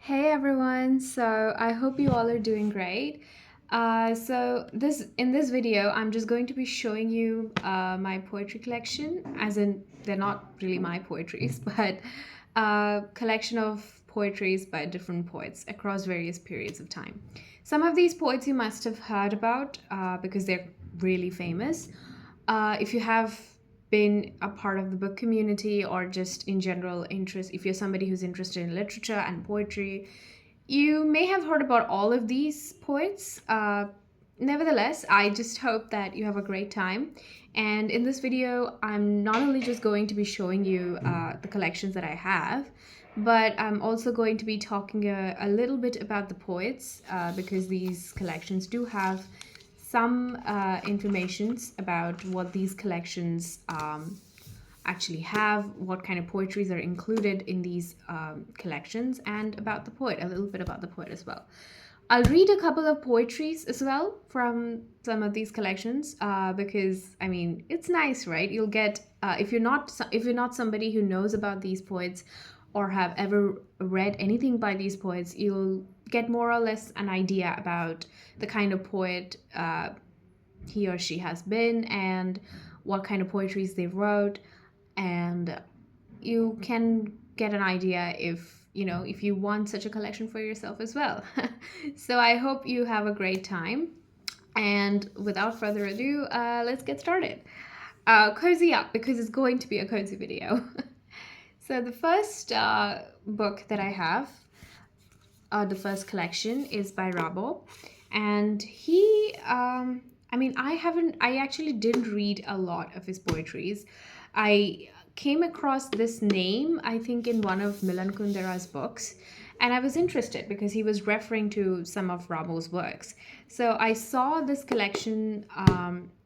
Hey everyone, so I hope you all are doing great. In this video, I'm just going to be showing you my poetry collection, as in they're not really my poetries, but a collection of poetries by different poets across various periods of time. Some of these poets you must have heard about because they're really famous. If you have been a part of the book community or just in general interest, if you're somebody who's interested in literature and poetry, you may have heard about all of these poets. Nevertheless, I just hope that you have a great time. And in this video, I'm not only just going to be showing you the collections that I have, but I'm also going to be talking a little bit about the poets because these collections do have some informations about what these collections actually have, what kind of poetries are included in these collections, and about the poet, a little bit about the poet as well. I'll read a couple of poetries as well from some of these collections because I mean it's nice, right? You'll get if you're not somebody who knows about these poets or have ever read anything by these poets, you'll get more or less an idea about the kind of poet he or she has been and what kind of poetries they wrote, and you can get an idea if you want such a collection for yourself as well. So I hope you have a great time, and without further ado, let's get started. Cozy up because it's going to be a cozy video. So the first book that I have, the first collection, is by Rambaud, and I actually didn't read a lot of his poetries. I came across this name, I think, in one of Milan Kundera's books, and I was interested because he was referring to some of Rambaud's works. So I saw this collection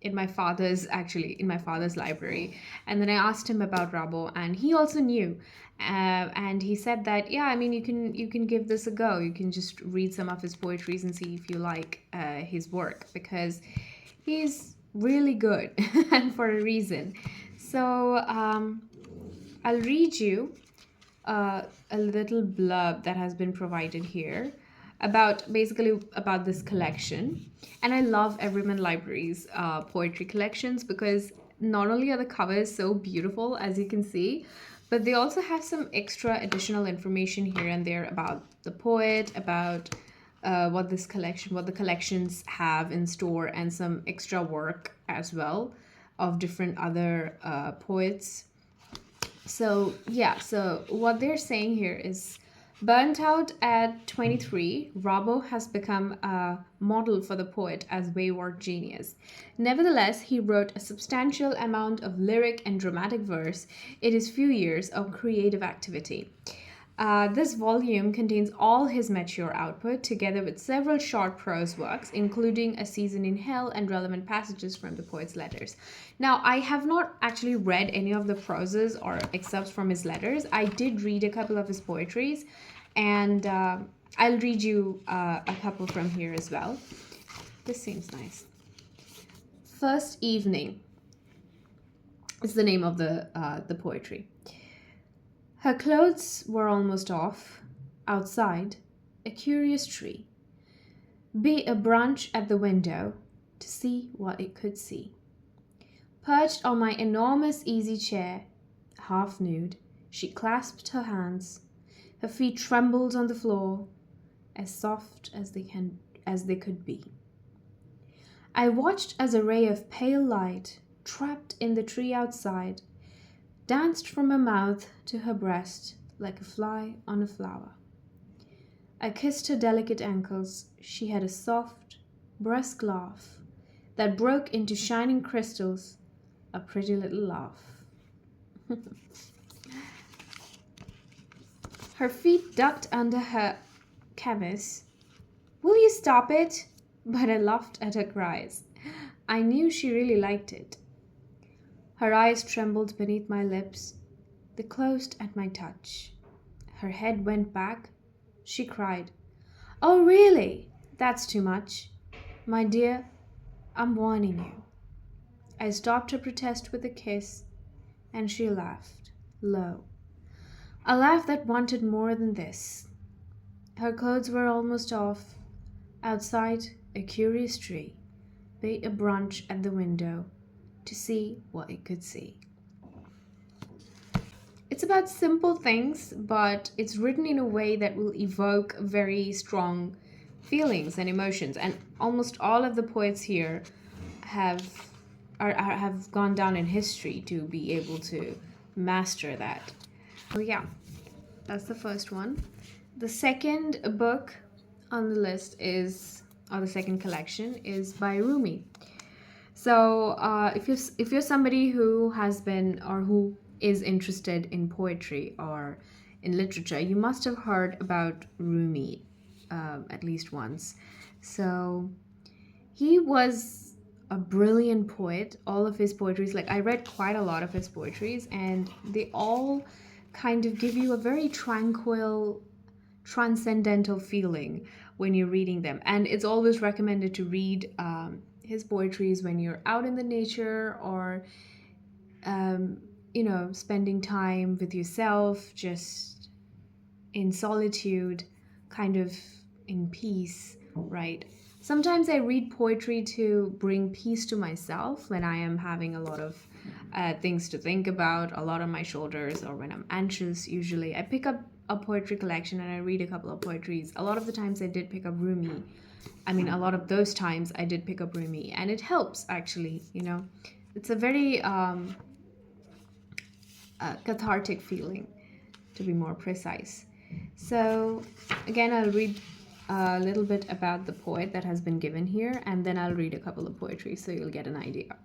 in my father's library, and then I asked him about Rambaud, and he also knew. And he said that, yeah, I mean, you can give this a go. You can just read some of his poetries and see if you like his work, because he's really good and for a reason. So I'll read you a little blurb that has been provided here about basically about this collection. And I love Everyman Library's poetry collections because not only are the covers so beautiful, as you can see, but they also have some extra additional information here and there about the poet, about what the collections have in store, and some extra work as well of different other poets. So, yeah, so what they're saying here is, burnt out at 23, Robbo has become a model for the poet as wayward genius. Nevertheless, he wrote a substantial amount of lyric and dramatic verse in his few years of creative activity. This volume contains all his mature output, together with several short prose works, including A Season in Hell and relevant passages from the poet's letters. Now, I have not actually read any of the proses or excerpts from his letters. I did read a couple of his poetries, and I'll read you a couple from here as well. This seems nice. First Evening is the name of the poetry. Her clothes were almost off. Outside, a curious tree. Be a branch at the window to see what it could see. Perched on my enormous easy chair, half nude, she clasped her hands. Her feet trembled on the floor, as soft as they could be. I watched as a ray of pale light, trapped in the tree outside, danced from her mouth to her breast like a fly on a flower. I kissed her delicate ankles. She had a soft, brusque laugh that broke into shining crystals, a pretty little laugh. Her feet ducked under her chemise. Will you stop it? But I laughed at her cries. I knew she really liked it. Her eyes trembled beneath my lips. They closed at my touch. Her head went back. She cried, "Oh, really? That's too much. My dear, I'm warning you." I stopped her protest with a kiss, and she laughed, low. A laugh that wanted more than this. Her clothes were almost off. Outside, a curious tree bait a branch at the window to see what it could see. It's about simple things, but it's written in a way that will evoke very strong feelings and emotions. And almost all of the poets here have have gone down in history to be able to master that. So yeah, that's the first one. The second book on the list is, or the second collection is by Rumi. So if you're somebody who has been or who is interested in poetry or in literature, you must have heard about Rumi at least once. So he was a brilliant poet. All of his poetries, like I read quite a lot of his poetries, and they all kind of give you a very tranquil, transcendental feeling when you're reading them. And it's always recommended to read his poetries when you're out in the nature or, spending time with yourself, just in solitude, kind of in peace, right? Sometimes I read poetry to bring peace to myself when I am having a lot of things to think about, a lot on my shoulders, or when I'm anxious. Usually, I pick up a poetry collection and I read a couple of poetries. A lot of the times, I did pick up Rumi. I mean, a lot of those times I did pick up Rumi, and it helps actually. It's a very cathartic feeling, to be more precise. So, again, I'll read a little bit about the poet that has been given here, and then I'll read a couple of poetry so you'll get an idea.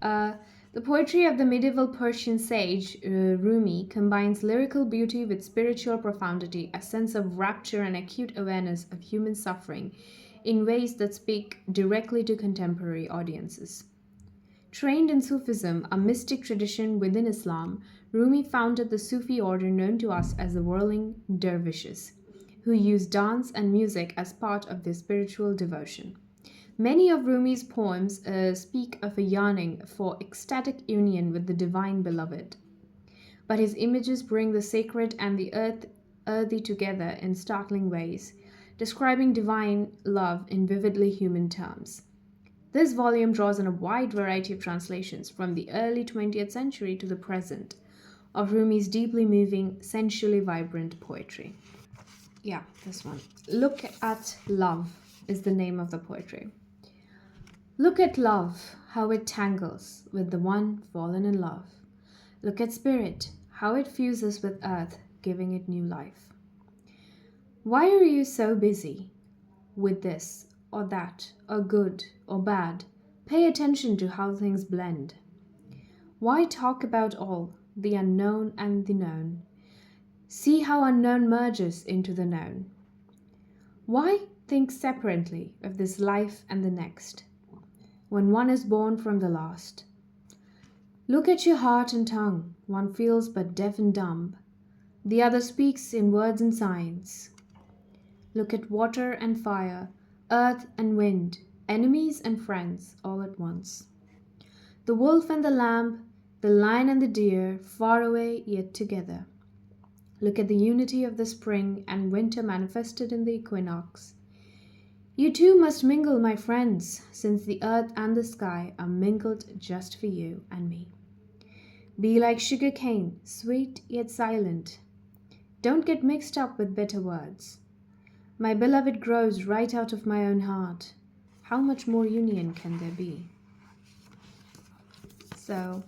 Uh, the poetry of the medieval Persian sage Rumi combines lyrical beauty with spiritual profundity, a sense of rapture, and acute awareness of human suffering in ways that speak directly to contemporary audiences. Trained in Sufism, a mystic tradition within Islam, Rumi founded the Sufi order known to us as the whirling dervishes, who use dance and music as part of their spiritual devotion. Many of Rumi's poems speak of a yearning for ecstatic union with the divine beloved, but his images bring the sacred and the earthy together in startling ways, describing divine love in vividly human terms. This volume draws on a wide variety of translations from the early 20th century to the present of Rumi's deeply moving, sensually vibrant poetry. Yeah, this one. Look at Love is the name of the poetry. Look at love, how it tangles with the one fallen in love. Look at spirit, how it fuses with earth, giving it new life. Why are you so busy with this or that, or good or bad? Pay attention to how things blend. Why talk about all, the unknown and the known? See how unknown merges into the known. Why think separately of this life and the next, when one is born from the last? Look at your heart and tongue, one feels but deaf and dumb, the other speaks in words and signs. Look at water and fire, earth and wind, enemies and friends all at once. The wolf and the lamb, the lion and the deer, far away yet together. Look at the unity of the spring and winter manifested in the equinox. You too must mingle, my friends, since the earth and the sky are mingled just for you and me. Be like sugar cane, sweet yet silent. Don't get mixed up with bitter words. My beloved grows right out of my own heart. How much more union can there be? So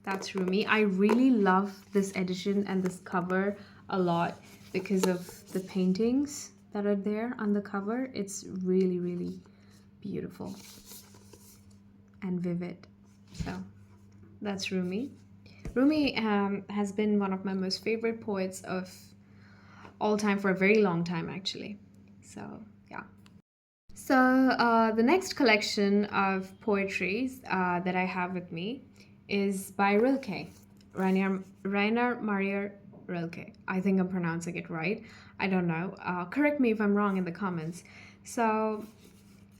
that's Rumi. I really love this edition and this cover a lot because of the paintings that are there on the cover. It's really, really beautiful and vivid. So that's Rumi. Rumi has been one of my most favorite poets of all time for a very long time, actually. So yeah. So the next collection of poetries that I have with me is by Rilke, Rainer Maria Rilke. I think I'm pronouncing it right. I don't know. Correct me if I'm wrong in the comments. So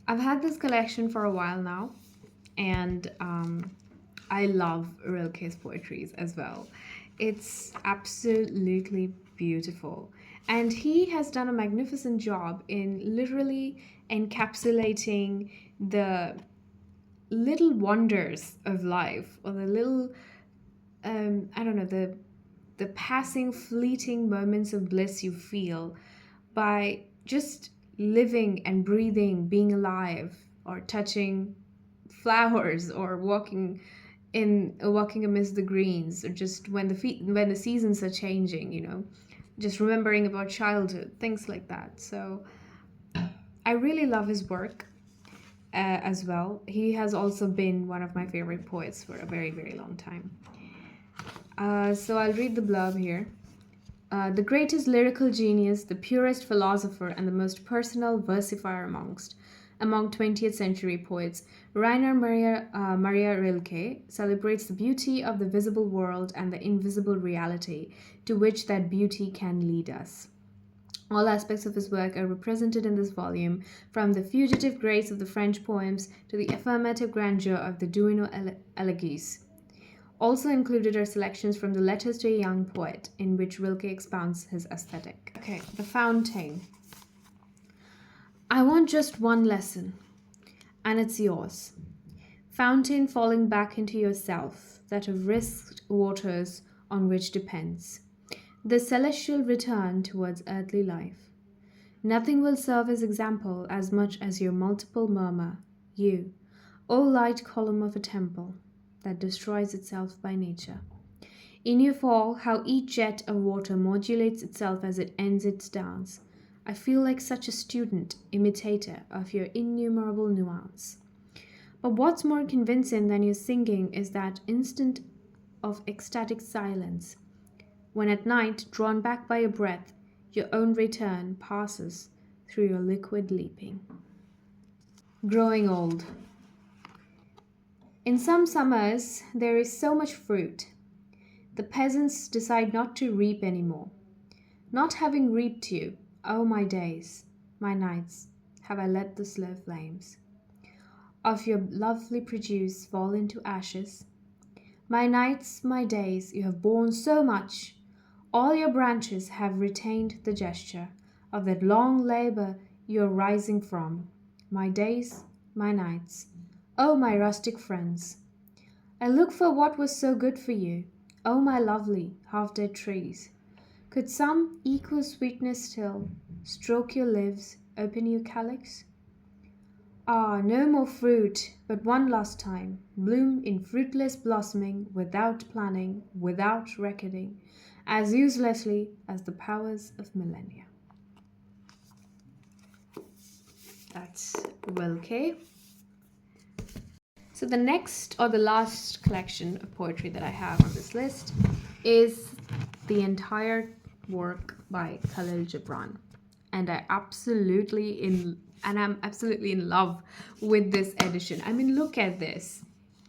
I've had this collection for a while now, and I love Rilke's poetries as well. It's absolutely beautiful. And he has done a magnificent job in literally encapsulating the little wonders of life, or the little, I don't know, the passing fleeting moments of bliss you feel by just living and breathing, being alive, or touching flowers, or walking amidst the greens, or just when the seasons are changing, just remembering about childhood, things like that. So I really love his work as well. He has also been one of my favorite poets for a very, very long time. So I'll read the blurb here. The greatest lyrical genius, the purest philosopher, and the most personal versifier among 20th century poets, Rainer Maria Rilke celebrates the beauty of the visible world and the invisible reality to which that beauty can lead us. All aspects of his work are represented in this volume, from the fugitive grace of the French poems to the affirmative grandeur of the Duino elegies. Also included are selections from the Letters to a Young Poet, in which Rilke expounds his aesthetic. Okay, The Fountain. I want just one lesson, and it's yours. Fountain falling back into yourself, that of risked waters on which depends the celestial return towards earthly life. Nothing will serve as example as much as your multiple murmur, you, O light column of a temple that destroys itself by nature. In your fall, how each jet of water modulates itself as it ends its dance. I feel like such a student, imitator of your innumerable nuance. But what's more convincing than your singing is that instant of ecstatic silence, when at night, drawn back by a breath, your own return passes through your liquid leaping. Growing old. In some summers, there is so much fruit. The peasants decide not to reap anymore. Not having reaped you, oh my days, my nights, have I let the slow flames of your lovely produce fall into ashes. My nights, my days, you have borne so much. All your branches have retained the gesture of that long labor you are rising from. My days, my nights, oh my rustic friends, I look for what was so good for you, oh my lovely half-dead trees. Could some equal sweetness still stroke your lives, open your calyx? Ah, no more fruit, but one last time, bloom in fruitless blossoming, without planning, without reckoning, as uselessly as the powers of millennia. That's Rilke. So the next or the last collection of poetry that I have on this list is the entire work by Khalil Gibran. And I'm absolutely in love with this edition. I mean, look at this.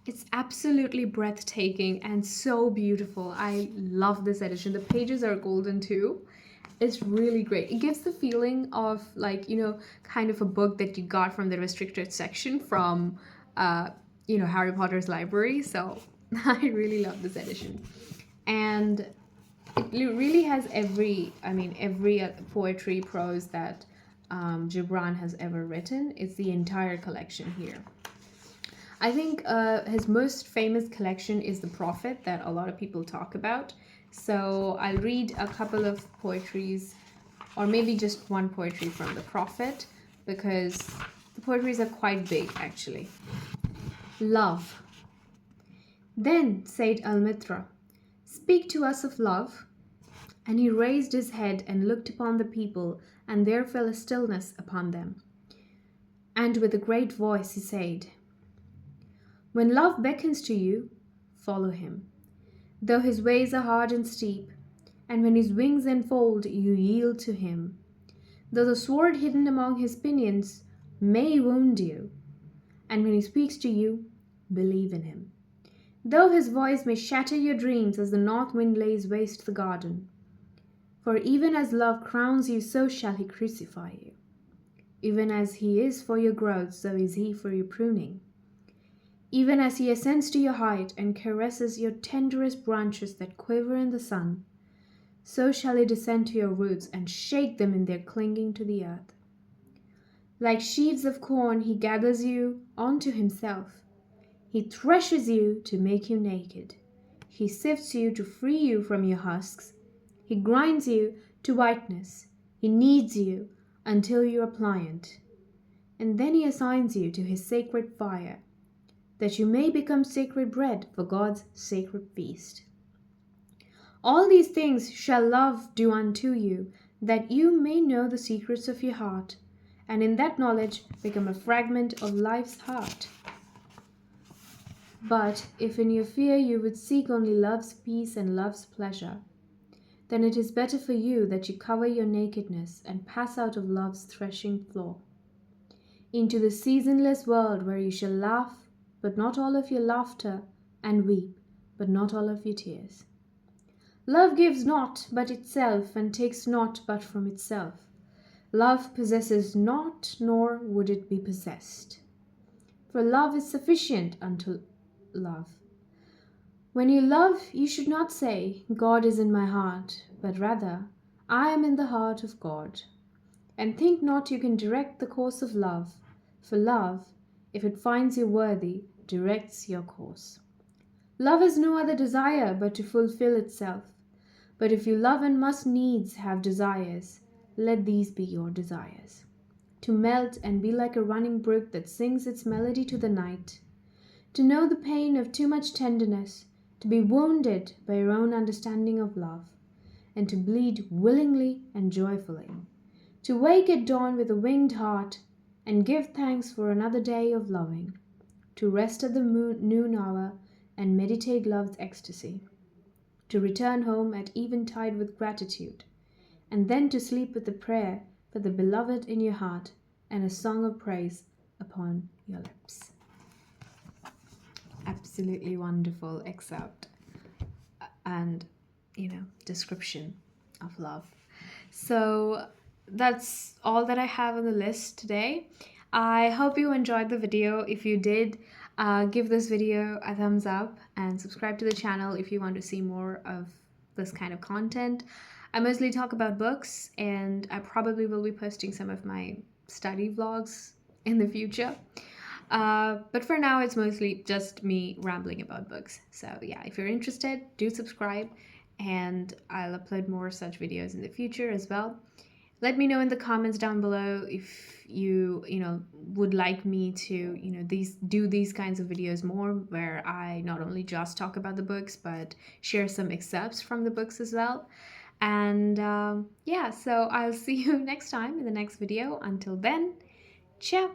It's absolutely breathtaking and so beautiful. I love this edition. The pages are golden too. It's really great. It gives the feeling of, like, kind of a book that you got from the restricted section from Harry Potter's library. So I really love this edition. And it really has every poetry, prose that Gibran has ever written. It's the entire collection here. I think his most famous collection is The Prophet, that a lot of people talk about. So I'll read a couple of poetries, or maybe just one poetry from The Prophet, because the poetries are quite big actually. Love. Then said Al-Mitra, speak to us of love. And he raised his head and looked upon the people, and there fell a stillness upon them. And with a great voice he said, when love beckons to you, follow him, though his ways are hard and steep, and when his wings enfold, you yield to him, though the sword hidden among his pinions may wound you, and when he speaks to you, believe in him, though his voice may shatter your dreams as the north wind lays waste the garden. For even as love crowns you, so shall he crucify you. Even as he is for your growth, so is he for your pruning. Even as he ascends to your height and caresses your tenderest branches that quiver in the sun, So shall he descend to your roots and shake them in their clinging to the earth. Like sheaves of corn, he gathers you onto himself. He threshes you to make you naked. He sifts you to free you from your husks. He grinds you to whiteness. He kneads you until you are pliant. And then he assigns you to his sacred fire, that you may become sacred bread for God's sacred feast. All these things shall love do unto you, that you may know the secrets of your heart, and in that knowledge become a fragment of life's heart. But if in your fear you would seek only love's peace and love's pleasure, then it is better for you that you cover your nakedness and pass out of love's threshing floor into the seasonless world where you shall laugh, but not all of your laughter, and weep, but not all of your tears. Love gives not but itself, and takes not but from itself. Love possesses not, nor would it be possessed. For love is sufficient unto love. When you love, you should not say, God is in my heart, but rather, I am in the heart of God. And think not you can direct the course of love, for love, if it finds you worthy, directs your course. Love has no other desire but to fulfill itself. But if you love and must needs have desires, let these be your desires. To melt and be like a running brook that sings its melody to the night. To know the pain of too much tenderness, to be wounded by your own understanding of love, and to bleed willingly and joyfully. To wake at dawn with a winged heart, and give thanks for another day of loving. To rest at the noon hour, and meditate love's ecstasy. To return home at eventide with gratitude, and then to sleep with a prayer for the beloved in your heart and a song of praise upon your lips. Absolutely wonderful excerpt and, description of love. So that's all that I have on the list today. I hope you enjoyed the video. If you did, give this video a thumbs up and subscribe to the channel if you want to see more of this kind of content. I mostly talk about books, and I probably will be posting some of my study vlogs in the future. But for now, it's mostly just me rambling about books. So yeah, if you're interested, do subscribe, and I'll upload more such videos in the future as well. Let me know in the comments down below if you would like me to do these kinds of videos more, where I not only just talk about the books but share some excerpts from the books as well. And yeah, so I'll see you next time in the next video. Until then, ciao.